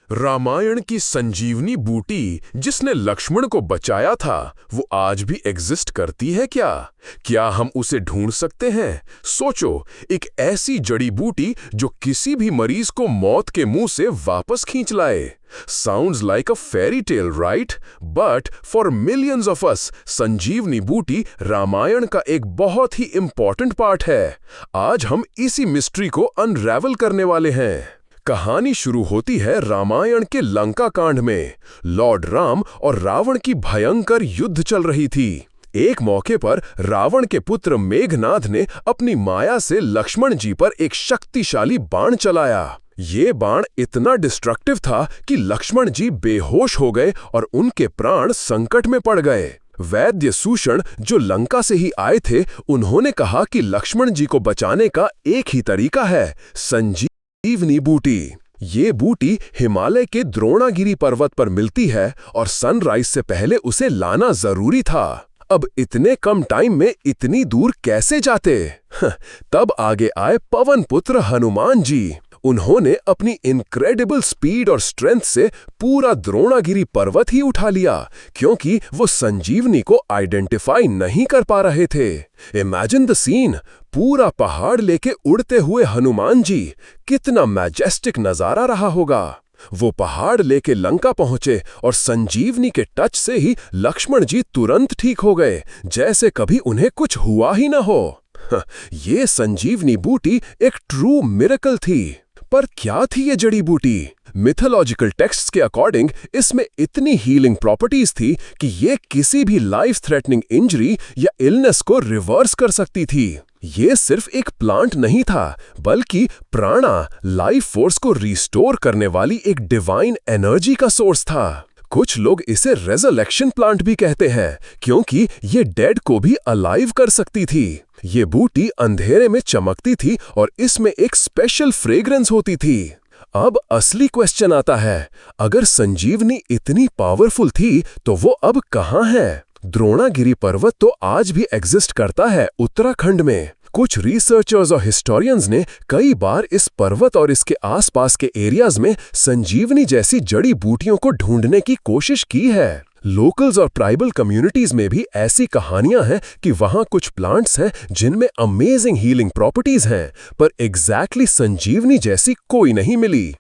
रामायण की संजीवनी बूटी जिसने लक्ष्मण को बचाया था, वो आज भी एग्जिस्ट करती है क्या? क्या हम उसे ढूंढ सकते हैं? सोचो, एक ऐसी जड़ी बूटी जो किसी भी मरीज को मौत के मुंह से वापस खींच लाए। Sounds like a fairy tale, right? But for millions of us, संजीवनी बूटी रामायण का एक बहुत ही इंपॉर्टेंट पार्ट है। आज हम इसी मिस्ट्री को अनरैवल करने वाले हैं। कहानी शुरू होती है रामायण के लंका कांड में। लॉर्ड राम और रावण की भयंकर युद्ध चल रही थी। एक मौके पर रावण के पुत्र मेघनाद ने अपनी माया से लक्ष्मण जी पर एक शक्तिशाली बाण चलाया। ये बाण इतना डिस्ट्रक्टिव था कि लक्ष्मण जी बेहोश हो गए और उनके प्राण संकट में पड़ गए। वैद्य सूषण, जो लंका से ही आए थे, उन्होंने कहा कि लक्ष्मण जी को बचाने का एक ही तरीका है, संजीवनी बूटी। ये बूटी हिमालय के द्रोणागिरी पर्वत पर मिलती है और सनराइज से पहले उसे लाना जरूरी था। अब इतने कम टाइम में इतनी दूर कैसे जाते? तब आगे आए पवन पुत्र हनुमान जी। उन्होंने अपनी इनक्रेडिबल स्पीड और स्ट्रेंथ से पूरा द्रोणागिरी पर्वत ही उठा लिया, क्योंकि वो संजीवनी को आइडेंटिफाई नहीं कर पा रहे थे। इमेजिन द सीन, पूरा पहाड़ लेके उड़ते हुए हनुमान जी। कितना मैजेस्टिक नजारा रहा होगा। वो पहाड़ लेके लंका पहुंचे और संजीवनी के टच से ही लक्ष्मण जी तुरंत ठीक हो गए, जैसे कभी उन्हें कुछ हुआ ही ना हो। ये संजीवनी बूटी एक ट्रू मिरेकल थी। पर क्या थी ये जड़ी बूटी? मिथोलॉजिकल टेक्स्ट्स के अकॉर्डिंग इसमें इतनी हीलिंग प्रॉपर्टीज थी कि ये किसी भी लाइफ थ्रेटनिंग इंजरी या इलनेस को रिवर्स कर सकती थी। ये सिर्फ एक प्लांट नहीं था, बल्कि प्राणा, लाइफ फोर्स को रिस्टोर करने वाली एक डिवाइन एनर्जी का सोर्स था। कुछ लोग इसे रेजरेक्शन प्लांट भी कहते हैं, क्योंकि ये डेड को भी अलाइव कर सकती थी। ये बूटी अंधेरे में चमकती थी और इसमें एक स्पेशल फ्रेग्रेंस होती थी। अब असली क्वेश्चन आता है, अगर संजीवनी इतनी पावरफुल थी तो वो अब कहाँ है? द्रोणागिरी पर्वत तो आज भी एग्जिस्ट करता है उत्तराखंड में। कुछ रिसर्चर्स और हिस्टोरियंस ने कई बार इस पर्वत और इसके आसपास के एरियाज में संजीवनी जैसी जड़ी बूटियों को ढूंढने की कोशिश की है। लोकल्स और ट्राइबल कम्युनिटीज में भी ऐसी कहानियां हैं कि वहां कुछ प्लांट्स हैं जिनमें अमेजिंग हीलिंग प्रॉपर्टीज हैं, पर एग्जैक्टली संजीवनी जैसी कोई नहीं मिली।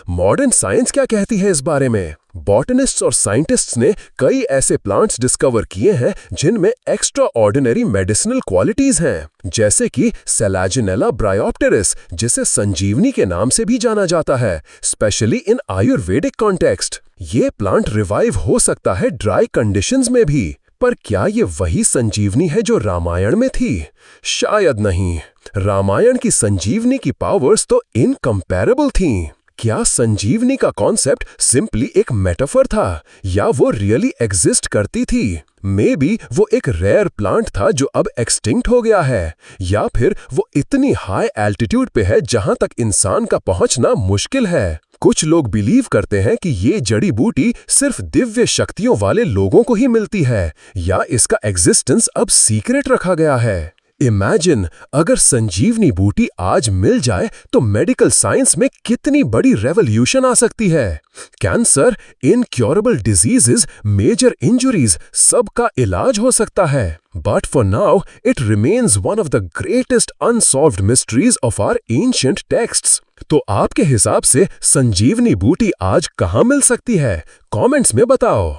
मॉडर्न साइंस क्या कहती है इस बारे में? बॉटनिस्ट्स और साइंटिस्ट्स ने कई ऐसे प्लांट्स डिस्कवर किए हैं जिनमें एक्स्ट्रा ऑर्डिनरी मेडिसिनल क्वालिटीज हैं, जैसे कि सेलाजिनेला ब्रायोप्टेरिस, जिसे संजीवनी के नाम से भी जाना जाता है, स्पेशली इन आयुर्वेदिक कॉन्टेक्स्ट। ये प्लांट रिवाइव हो सकता है ड्राई कंडीशंस में भी। पर क्या ये वही संजीवनी है जो रामायण में थी? शायद नहीं। रामायण की संजीवनी की पावर्स तो इनकम्पैरेबल थीं। क्या संजीवनी का कॉन्सेप्ट सिंपली एक मेटाफर था, या वो रियली एग्जिस्ट करती थी? मे बी वो एक रेयर प्लांट था जो अब एक्सटिंक्ट हो गया है, या फिर वो इतनी हाई एल्टीट्यूड पे है जहां तक इंसान का पहुंचना मुश्किल है। कुछ लोग बिलीव करते हैं कि ये जड़ी बूटी सिर्फ दिव्य शक्तियों वाले लोगों को ही मिलती है, या इसका एग्जिस्टेंस अब सीक्रेट रखा गया है। इमेजिन, अगर संजीवनी बूटी आज मिल जाए तो मेडिकल साइंस में कितनी बड़ी रेवोल्यूशन आ सकती है। Cancer, incurable diseases, major injuries, सबका इलाज हो सकता है। But for now it remains one of the greatest unsolved mysteries of our ancient texts. तो आपके हिसाब से संजीवनी बूटी आज कहाँ मिल सकती है? कमेंट्स में बताओ।